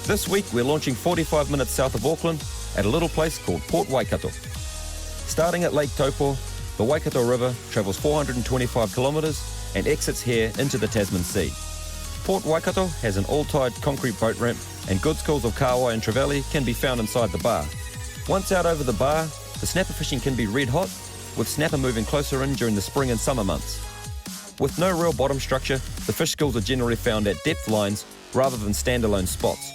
This week we're launching 45 minutes south of Auckland at a little place called Port Waikato. Starting at Lake Taupo, the Waikato River travels 425 kilometres and exits here into the Tasman Sea. Port Waikato has an all-tide concrete boat ramp and good schools of Kauai and Trevally can be found inside the bar. Once out over the bar, the snapper fishing can be red hot, with snapper moving closer in during the spring and summer months. With no real bottom structure, the fish schools are generally found at depth lines rather than standalone spots.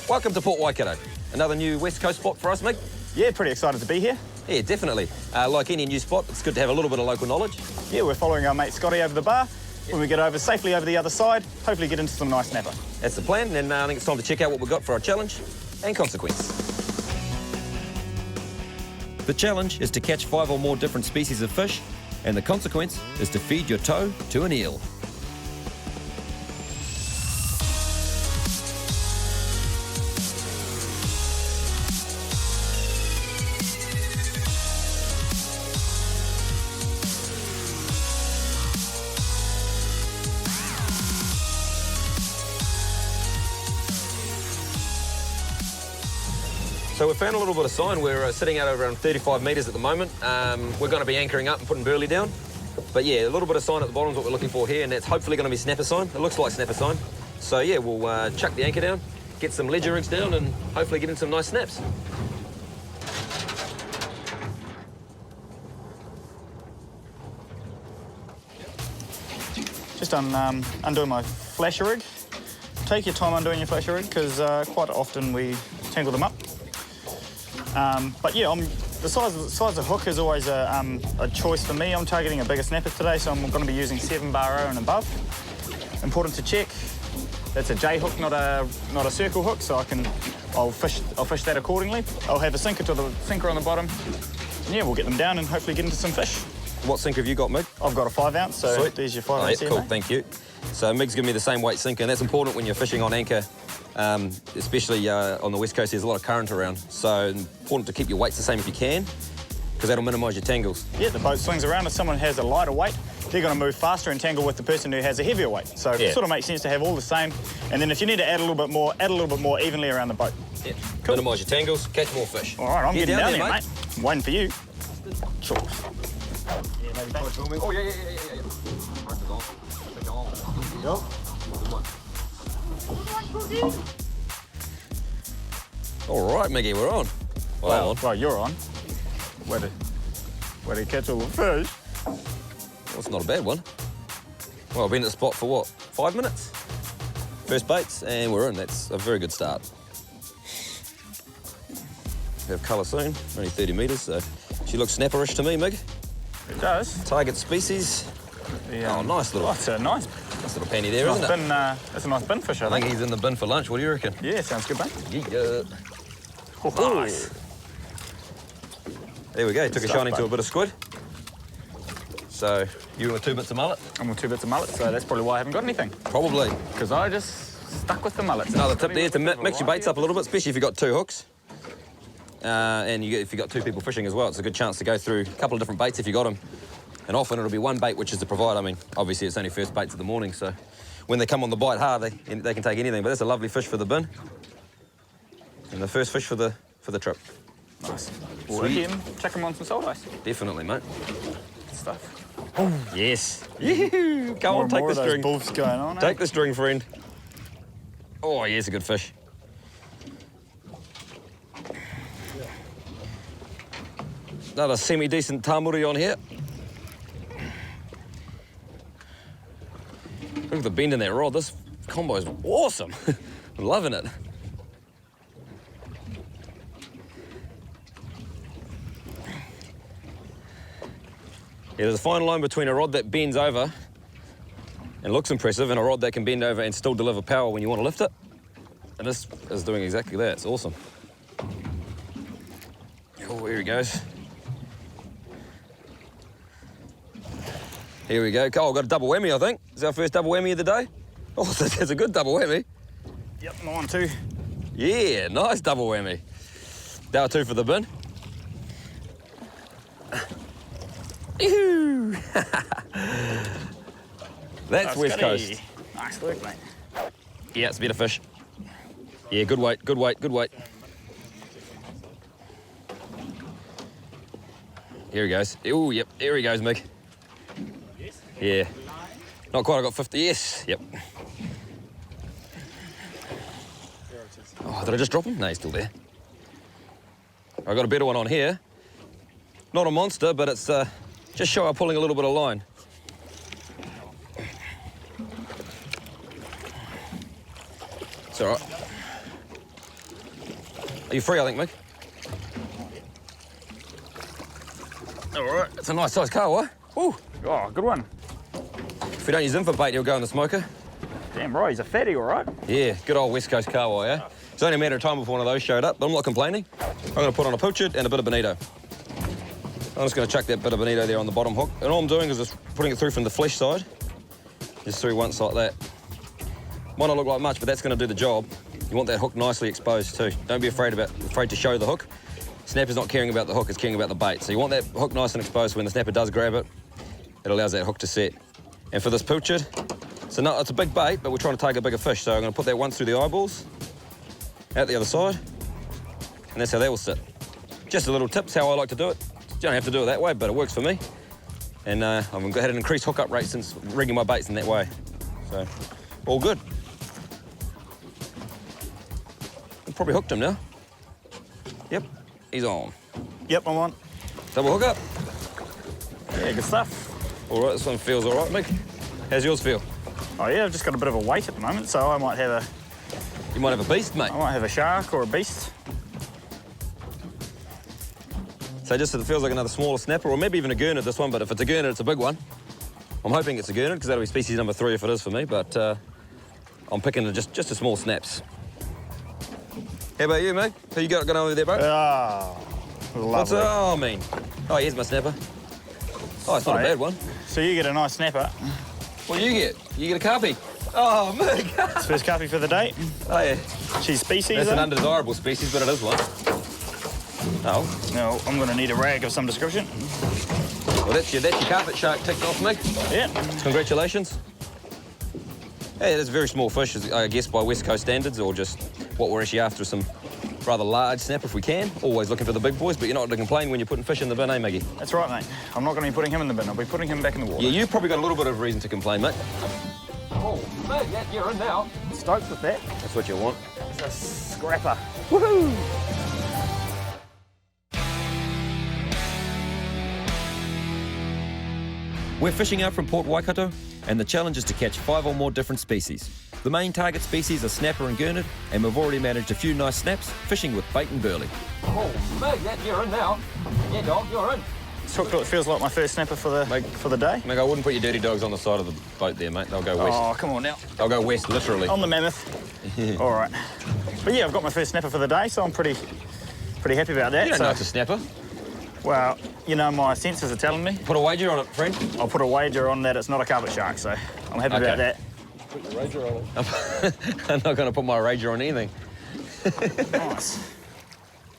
Welcome to Port Waikato. Another new West Coast spot for us, Mick? Yeah, pretty excited to be here. Yeah, definitely. Like any new spot, it's good to have a little bit of local knowledge. Yeah, we're following our mate Scotty over the bar. When we get over safely over the other side, hopefully get into some nice snapper. That's the plan, and I think it's time to check out what we've got for our challenge and consequence. The challenge is to catch 5 or more different species of fish, and the consequence is to feed your toe to an eel. So we've found a little bit of sign. We're sitting out around 35 metres at the moment. We're going to be anchoring up and putting Burley down. But yeah, a little bit of sign at the bottom is what we're looking for here, and that's hopefully going to be snapper sign. It looks like snapper sign. So yeah, we'll chuck the anchor down, get some ledger rigs down, and hopefully get in some nice snaps. Just undoing my flasher rig. Take your time undoing your flasher rig because quite often we tangle them up. But yeah, the size of the hook is always a choice for me. I'm targeting a bigger snapper today, so I'm going to be using 7 bar O and above. Important to check. That's a J hook, not a circle hook, so I'll fish that accordingly. I'll have a sinker on the bottom. And yeah, we'll get them down and hopefully get into some fish. What sinker have you got, Mig? I've got a 5 ounce, so Sweet. There's your 5 ounce here, cool, mate. thank you. So Mig's giving me the same weight sinker, and that's important when you're fishing on anchor, especially on the west coast. There's a lot of current around, so important to keep your weights the same if you can, because that'll minimise your tangles. Yeah, the boat swings around. If someone has a lighter weight, they're going to move faster and tangle with the person who has a heavier weight. So yeah. It sort of makes sense to have all the same. And then if you need to add a little bit more evenly around the boat. Yeah, cool. Minimise your tangles, catch more fish. All right, I'm getting down there, mate. I'm waiting for you. Sure. Yeah, maybe try filming. Oh, yeah. Yep. All right, Miggy, we're on. Well, you're on. Where to catch all the fish? Well, it's not a bad one. Well, I've been at the spot for what, 5 minutes? First baits, and we're in. That's a very good start. We have colour soon, only 30 metres, so she looks snapperish to me, Mig. It does. Target species. Oh, nice little. That's a nice little penny there, isn't it? That's a nice bin fish, I think he's in the bin for lunch. What do you reckon? Yeah, sounds good, mate. Yeah. Nice. There we go. Took a shine into a bit of squid. So, you with 2 bits of mullet? I'm with 2 bits of mullet, so that's probably why I haven't got anything. Probably. Because I just stuck with the mullets. Another tip there to mix your baits up a little bit, especially if you've got 2 hooks. And if you've got 2 people fishing as well, it's a good chance to go through a couple of different baits if you got them. And often it'll be one bait which is the provider. I mean, obviously it's only first baits of the morning, so when they come on the bite hard, they can take anything. But that's a lovely fish for the bin. And the first fish for the trip. Nice. We'll hit him, chuck him on some salt ice. Definitely, mate. Good stuff. Oh, yes. Go on, take the string. Those going on, Take the string, friend. Oh, yes, a good fish. Another semi-decent tamuri on here. Look at the bend in that rod. This combo is awesome. I'm loving it. Yeah, there's a fine line between a rod that bends over and looks impressive and a rod that can bend over and still deliver power when you want to lift it. And this is doing exactly that. It's awesome. Oh, here he goes. Here we go. Oh, I've got a double whammy, I think. It's our first double whammy of the day. Oh, that's a good double whammy. Yep, mine too. Yeah, nice double whammy. Dow 2 for the bin. That's West Coast. Nice work, mate. Yeah, it's a better fish. Yeah, good weight, good weight, good weight. Here he goes. Oh, yep, there he goes, Mick. Yes? Yeah. Not quite, I got 50, yes, yep. Oh, did I just drop him? No, he's still there. I got a better one on here. Not a monster, but it's just shy of pulling a little bit of line. It's all right. Are you free, I think, Mick? All right, it's a nice sized carwai. Ooh, oh, good one. If we don't use him for bait, he'll go in the smoker. Damn right, he's a fatty, all right. Yeah, good old West Coast carwai, eh? It's only a matter of time before one of those showed up, but I'm not complaining. I'm going to put on a pilchard and a bit of bonito. I'm just going to chuck that bit of bonito there on the bottom hook. And all I'm doing is just putting it through from the flesh side. Just through once like that. Might not look like much, but that's going to do the job. You want that hook nicely exposed too. Don't be afraid to show the hook. Snapper's not caring about the hook, it's caring about the bait. So you want that hook nice and exposed, so when the snapper does grab it, it allows that hook to set. And for this pilchard, so no, it's a big bait, but we're trying to take a bigger fish. So I'm going to put that once through the eyeballs, out the other side, and that's how that will sit. Just a little tips how I like to do it. You don't have to do it that way, but it works for me. And I've had an increased hookup rate since rigging my baits in that way. So, all good. I've probably hooked him now. Yep, he's on. Yep, I'm on. Double hookup. Yeah, good stuff. All right, this one feels all right, Mick. How's yours feel? Oh yeah, I've just got a bit of a weight at the moment, so I might have You might have a beast, mate. a shark or a beast. So just it feels like another smaller snapper, or maybe even a gurnard, this one, but if it's a gurnard, it's a big one. I'm hoping it's a gurnard, because that'll be species number 3 if it is for me, but I'm picking just a small snaps. How about you, mate? Who you got going over there, bro? Oh, lovely. What's that? Oh, I mean. Oh, here's my snapper. Oh, it's not a bad one. So you get a nice snapper. What do you get? You get a carpy. Oh, Mick. It's first carpy for the day. Oh, yeah. She's species. That's an undesirable species, but it is one. Oh. No, I'm going to need a rag of some description. Well, that's your carpet shark ticked off, Mick. Yeah. Congratulations. Hey, it is a very small fish, I guess, by West Coast standards, or just what we're actually after, some rather large snapper if we can. Always looking for the big boys, but you're not to complain when you're putting fish in the bin, eh, Maggie? That's right, mate. I'm not going to be putting him in the bin. I'll be putting him back in the water. Yeah, you've probably got a little bit of reason to complain, mate. Oh, mate, yeah, you're in now. Stoked with that. That's what you want. It's a scrapper. Woohoo! We're fishing out from Port Waikato, and the challenge is to catch 5 or more different species. The main target species are snapper and gurnard, and we've already managed a few nice snaps fishing with bait and burley. Oh, mate, yeah, you're in now. Yeah, dog, you're in. It feels like my first snapper for the day. Mate, I wouldn't put your dirty dogs on the side of the boat there, mate. They'll go west. Oh, come on now. They'll go west, literally. On the mammoth. All right. But yeah, I've got my first snapper for the day, so I'm pretty happy about that. You don't know it's a snapper. Well, you know, my senses are telling me. Put a wager on it, friend. I'll put a wager on that it's not a carpet shark, so I'm happy about that. Put your wager on it. I'm not going to put my wager on anything. Nice.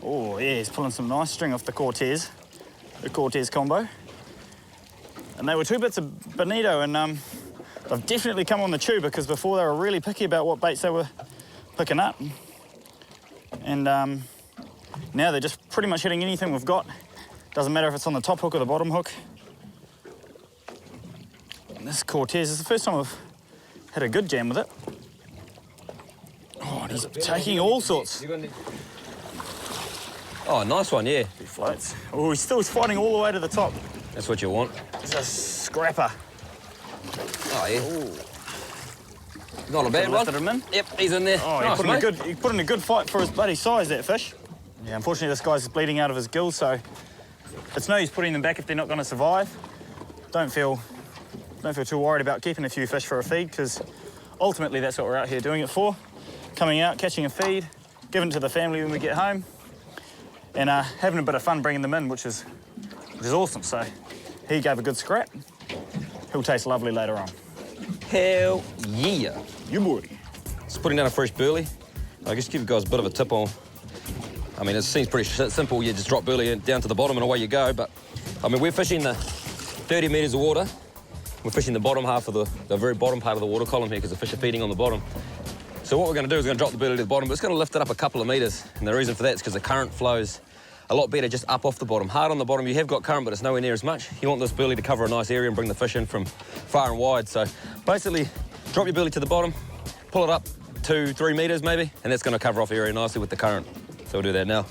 Oh, yeah, he's pulling some nice string off the Cortez combo. And they were 2 bits of bonito, and they've definitely come on the tube, because before they were really picky about what baits they were picking up. And now they're just pretty much hitting anything we've got. Doesn't matter if it's on the top hook or the bottom hook. And this Cortez is the first time I've had a good jam with it. Oh, and he's taking all sorts. Oh, nice one, yeah. He floats. Oh, he's still fighting all the way to the top. That's what you want. It's a scrapper. Oh, yeah. Ooh. Not a bad one. Lifted him in. Yep, he's in there. Oh, nice, he put in a good fight for his bloody size, that fish. Yeah, unfortunately, this guy's bleeding out of his gills, so it's no use putting them back if they're not going to survive. Don't feel too worried about keeping a few fish for a feed, because ultimately that's what we're out here doing it for. Coming out, catching a feed, giving it to the family when we get home, and having a bit of fun bringing them in, which is awesome. So he gave a good scrap. He'll taste lovely later on. Hell yeah. You boy. Just putting down a fresh burley. I guess give you guys a bit of a tip on. I mean, it seems pretty simple. You just drop burley down to the bottom and away you go. But I mean, we're fishing the 30 metres of water. We're fishing the bottom half of the very bottom part of the water column here, because the fish are feeding on the bottom. So what we're going to do is we're going to drop the burley to the bottom, but it's going to lift it up a couple of metres. And the reason for that is because the current flows a lot better just up off the bottom. Hard on the bottom, you have got current, but it's nowhere near as much. You want this burley to cover a nice area and bring the fish in from far and wide. So basically, drop your burley to the bottom, pull it up 2-3 metres maybe, and that's going to cover off area nicely with the current. So we'll do that now.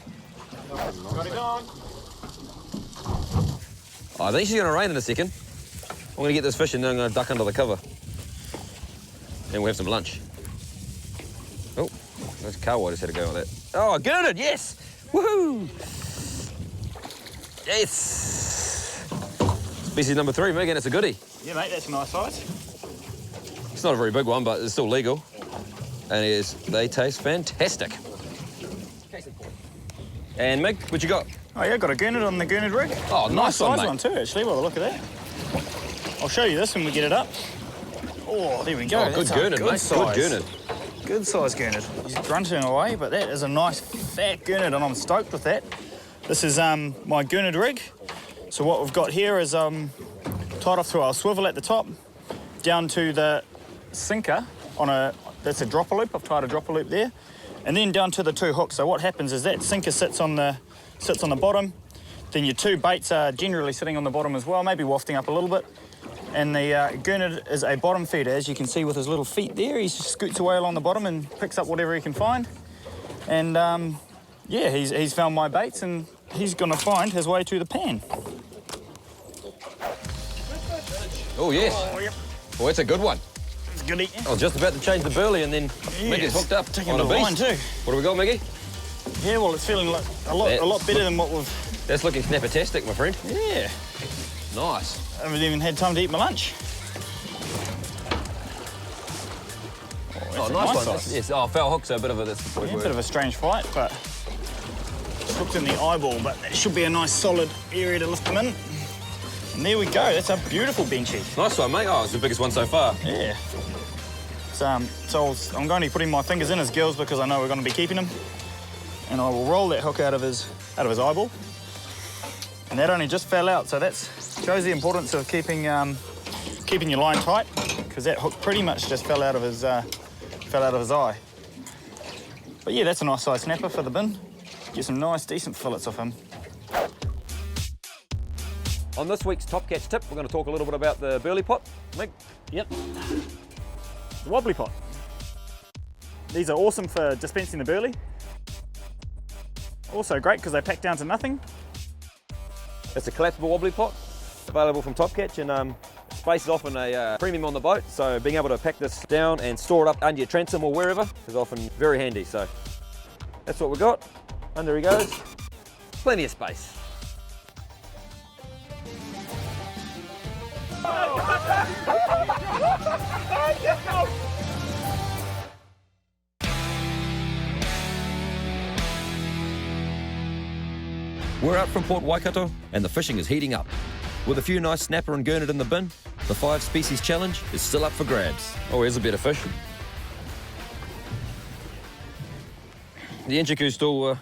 Got it on. Oh, I think she's going to rain in a second. I'm going to get this fish and then I'm going to duck under the cover. And we'll have some lunch. Oh, those carwai just had to go with that. Oh, Gurnard, yes! Woohoo! Yes! Species number 3, Megan, it's a goodie. Yeah, mate, that's a nice size. It's not a very big one, but it's still legal. And they taste fantastic. And Meg, what you got? Oh yeah, got a Gurnard on the Gurnard rig. Oh, nice size one, one too, actually, by the look of that. I'll show you this when we get it up. Oh, there we go. Oh, good Gurnard, mate. Size. Good Gurnard. Good size Gurnard. He's grunting away, but that is a nice fat Gurnard, and I'm stoked with that. This is my Gurnard rig. So what we've got here is tied off to our swivel at the top, down to the sinker that's a dropper loop. I've tied a dropper loop there, and then down to the 2 hooks. So what happens is that sinker sits on the bottom. Then your 2 baits are generally sitting on the bottom as well, maybe wafting up a little bit. And the Gurnard is a bottom feeder, as you can see with his little feet there. He just scoots away along the bottom and picks up whatever he can find. And yeah, he's found my baits and he's gonna find his way to the pan. Oh, yes. Oh, yep. Oh, that's a good one. It's a goodie. I was just about to change the burley and then Miggy's hooked up on a beast. Line too. What do we got, Miggy? Yeah, well, it's feeling like a lot better than what we've... That's looking snapper-tastic, my friend. Yeah. Nice. I haven't even had time to eat my lunch. Oh, nice one. Yes. Oh, foul hook, so a bit of a... Yeah, a bit of a strange fight, but it's hooked in the eyeball, but that should be a nice solid area to lift them in. And there we go. That's a beautiful benchy. Nice one, mate. Oh, it's the biggest one so far. Yeah. So I'm going to be putting my fingers in his gills because I know we're going to be keeping him. And I will roll that hook out of his eyeball. And that only just fell out, so that shows the importance of keeping your line tight, because that hook pretty much just fell out of his eye. But yeah, that's a nice size snapper for the bin. Get some nice, decent fillets off him. On this week's Top Catch tip, we're going to talk a little bit about the burley pot. Mick? Yep. The wobbly pot. These are awesome for dispensing the burley. Also great because they pack down to nothing. It's a collapsible wobbly pot, available from Top Catch, and space is often a premium on the boat, so being able to pack this down and store it up under your transom or wherever is often very handy. So that's what we got. Under he goes. Plenty of space. We're out from Port Waikato and the fishing is heating up. With a few nice snapper and gurnard in the bin, the 5 species challenge is still up for grabs. Oh, here's a bit of fish. The Enchiku's still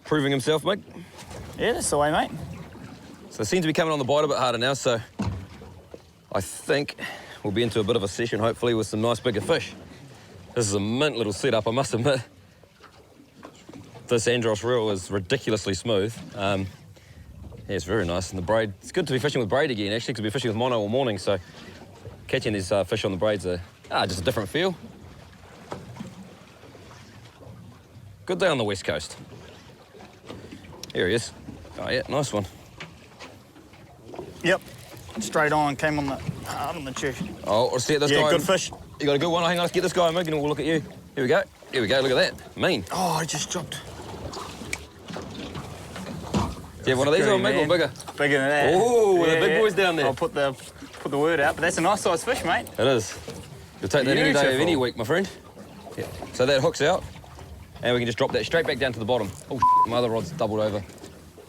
proving himself, mate. Yeah, that's the way, mate. So it seems to be coming on the bite a bit harder now, so I think we'll be into a bit of a session, hopefully, with some nice bigger fish. This is a mint little setup, I must admit. This Andros reel is ridiculously smooth. Yeah, it's very nice. And the braid, it's good to be fishing with braid again, actually, because we've been fishing with mono all morning, so catching these fish on the braids are just a different feel. Good day on the west coast. Here he is. Oh yeah, nice one. Yep. Straight on, came on the hard on the chew. Oh, let's see this guy. Yeah, good fish. You got a good one. Hang on, let's get this guy, Mick, and we'll look at you. Here we go. Here we go, look at that. Mean. Oh, I just dropped. Do you have one of these or Mick, or bigger? Bigger than that. Oh, the big boys down there. I'll put the word out, but that's a nice size fish, mate. It is. You'll take that any day of any week, my friend. Yeah. So that hooks out, and we can just drop that straight back down to the bottom. Oh, my other rod's doubled over.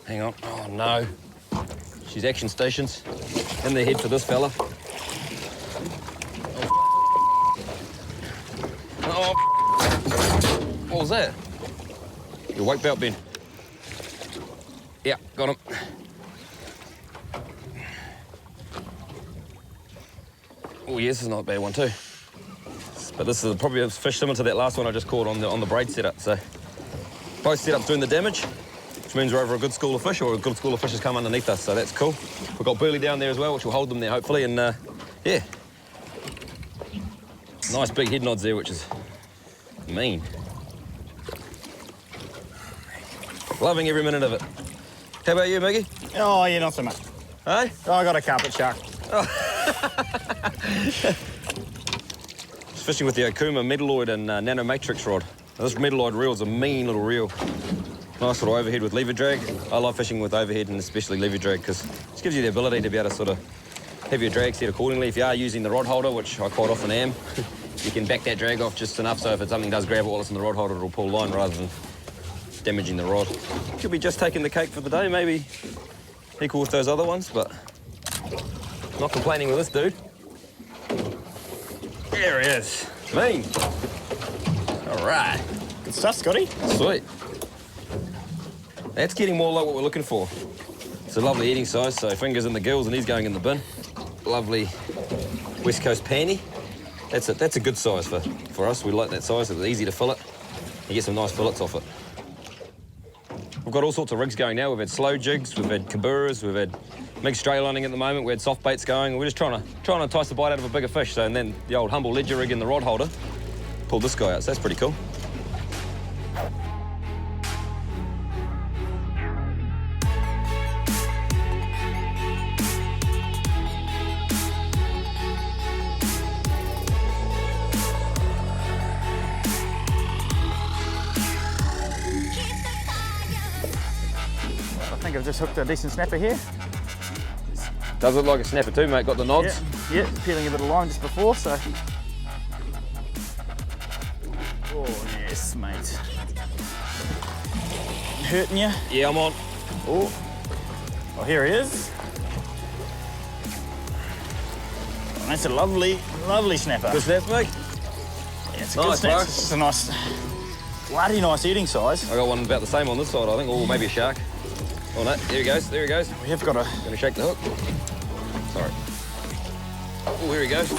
Hang on. Oh, no. She's action stations. In the head for this fella. Oh. What was that? Your weight belt, Ben. Yeah, got him. Oh, yes, this is not a bad one, too. But this is probably a fish similar to that last one I just caught on the braid setup. So both setups doing the damage, which means we're over a good school of fish, or a good school of fish has come underneath us, so that's cool. We've got Burley down there as well, which will hold them there hopefully, and yeah. Nice big head nods there, which is mean. Loving every minute of it. How about you, Miggy? Oh, yeah, not so much. Hey? Oh, I got a carpet shark. Just fishing with the Okuma metalloid and nanomatrix rod. Now, this metalloid reel is a mean little reel. Nice little overhead with lever drag. I love fishing with overhead and especially lever drag because it just gives you the ability to be able to sort of have your drag set accordingly. If you are using the rod holder, which I quite often am, you can back that drag off just enough so if something does grab it while it's in the rod holder, it'll pull line rather than damaging the rod. Could be just taking the cake for the day, maybe equal with those other ones, but not complaining with this dude. There he is. Mean. All right. Good stuff, Scotty. Sweet. That's getting more like what we're looking for. It's a lovely eating size, so fingers in the gills and he's going in the bin. Lovely West Coast panny. That's a good size for us. We like that size. It's easy to fillet. You get some nice fillets off it. We've got all sorts of rigs going now. We've had slow jigs, we've had kaburas, we've had mixed stray lining at the moment. We had soft baits going. We're just trying to entice the bite out of a bigger fish. So, and then the old humble ledger rig in the rod holder pulled this guy out. So that's pretty cool. I think I've just hooked a decent snapper here. Does look like a snapper too, mate. Got the nods. Yeah, peeling a bit of line just before, so. Oh, yes, mate. Hurting you? Yeah, I'm on. Oh, here he is. Oh, that's a lovely, lovely snapper. Good snaps, mate. Yeah, it's a Nice, good snap. bro. It's just a nice, bloody nice eating size. I got one about the same on this side, I think. Or maybe a shark. Oh no, there he goes, there he goes. We have got a. Gonna shake the hook. Sorry. Oh, here he goes.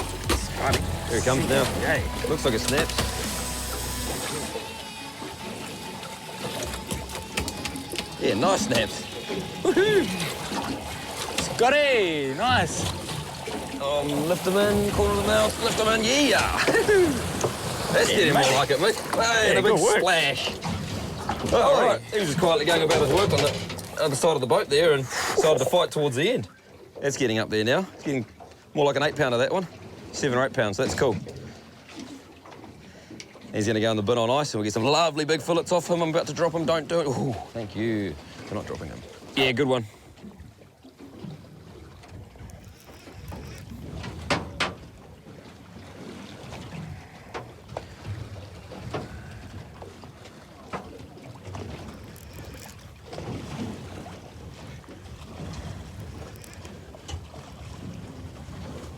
Here he comes now. Yay. Looks like it snaps. Yeah, nice snaps. Woohoo! Scotty, nice. Lift him in, corner of the mouth, lift him in, yeah! That's getting more mate. like it, mate. Hey, Yeah, and a big good work. splash. Oh, all right. He was just quietly going about his work on the other side of the boat there and decided to fight towards the end. That's getting up there now. It's getting more like an 8-pounder, that one. 7 or 8 pounds, that's cool. He's gonna go in the bin on ice and we'll get some lovely big fillets off him. I'm about to drop him, don't do it. Ooh, thank you for not dropping him. Yeah, good one.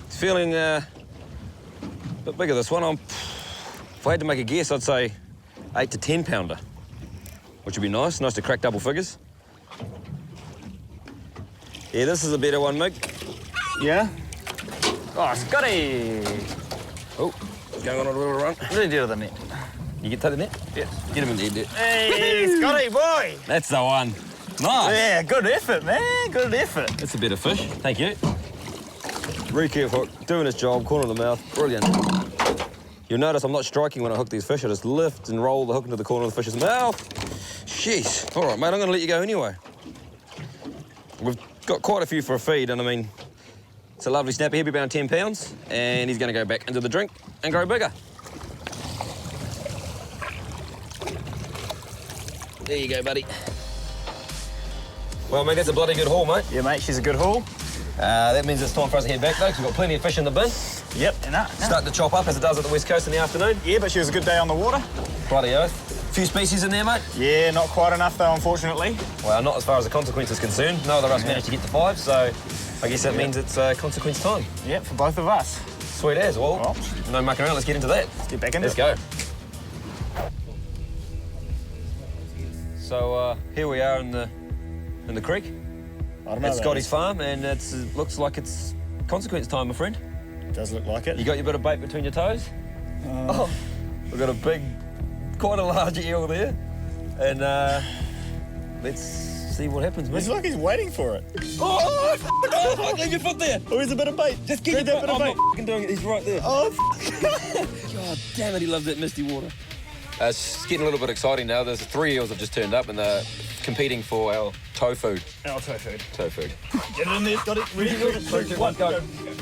Feeling a bit bigger, this one. If I had to make a guess, I'd say 8 to 10 pounder, which would be nice. Nice to crack double figures. Yeah, this is a better one, Mick. Yeah? Oh, Scotty! Oh, going on a little run. Really deal with the net. You get to the net? Yes. Get him in there, dude. Hey, Scotty boy! That's the one. Nice. Yeah, good effort, man. Good effort. That's a better fish. Thank you. Recurve hook, doing its job, corner of the mouth. Brilliant. You'll notice I'm not striking when I hook these fish. I just lift and roll the hook into the corner of the fish's mouth. Jeez. All right, mate, I'm going to let you go anyway. We've got quite a few for a feed, and I mean, it's a lovely snapper. He'll be about 10 pounds, and he's going to go back into the drink and grow bigger. There you go, buddy. Well, mate, that's a bloody good haul, mate. Yeah, mate, she's a good haul. That means it's time for us to head back, though, because we've got plenty of fish in the bin. Yep, and Starting to chop up, as it does at the West Coast in the afternoon. Yeah, but she was a good day on the water. Bloody oath. Few species in there, mate? Yeah, not quite enough, though, unfortunately. Well, not as far as the consequence is concerned. No other of us managed to get to 5, so I guess that means it's consequence time. Yep, for both of us. Sweet as. Well, no mucking around. Let's get into that. Let's get back into Let's it. go. So here we are in the creek. I don't know. At Scotty's farm, and it looks like it's consequence time, my friend. Does look like it. You got your bit of bait between your toes? Oh, we've got a big, quite a large eel there. And let's see what happens, mate. It's like he's waiting for it. Oh, fuck, leave your foot there. Oh, here's a bit of bait. Just keep Grab that bit of bait. I'm not f***ing doing it, he's right there. Oh, God damn it, he loves that misty water. It's getting a little bit exciting now. There's 3 eels have just turned up and they're competing for our toe food. Our toe food. Toe food. Get it in there. Got it. Ready? 3, 2, 1, go. Get in there.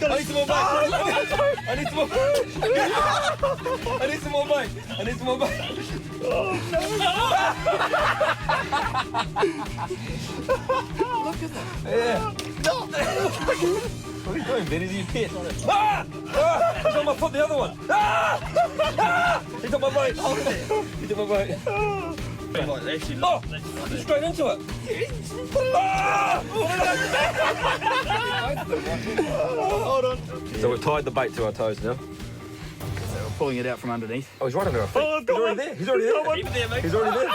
I need some more bait. I need some more bait. I need some more bait. I need some more bait. Look at that. Yeah. What are you doing, Ben? Is he hit? Ah! He's on my foot, the other one. He took my bait. He took my bait. Oh! Straight into it. Hold on. So we've tied the bait to our toes now. We're pulling it out from underneath. Oh, he's right under our feet. Oh, I've got He's already one. there. He's already there. Keep it there, mate. He's already there.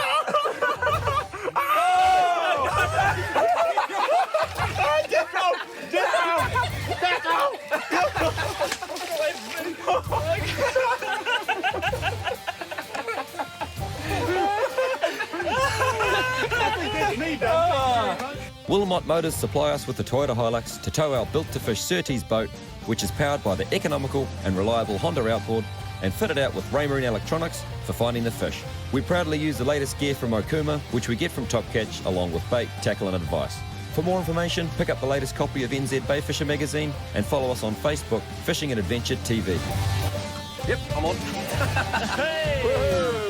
Wilmot Motors supply us with the Toyota Hilux to tow our built-to-fish Surtees boat, which is powered by the economical and reliable Honda outboard and fitted out with Raymarine electronics for finding the fish. We proudly use the latest gear from Okuma, which we get from Top Catch, along with bait, tackle and advice. For more information, pick up the latest copy of NZ Bayfisher magazine and follow us on Facebook, Fishing and Adventure TV. Yep, I'm on. Hey!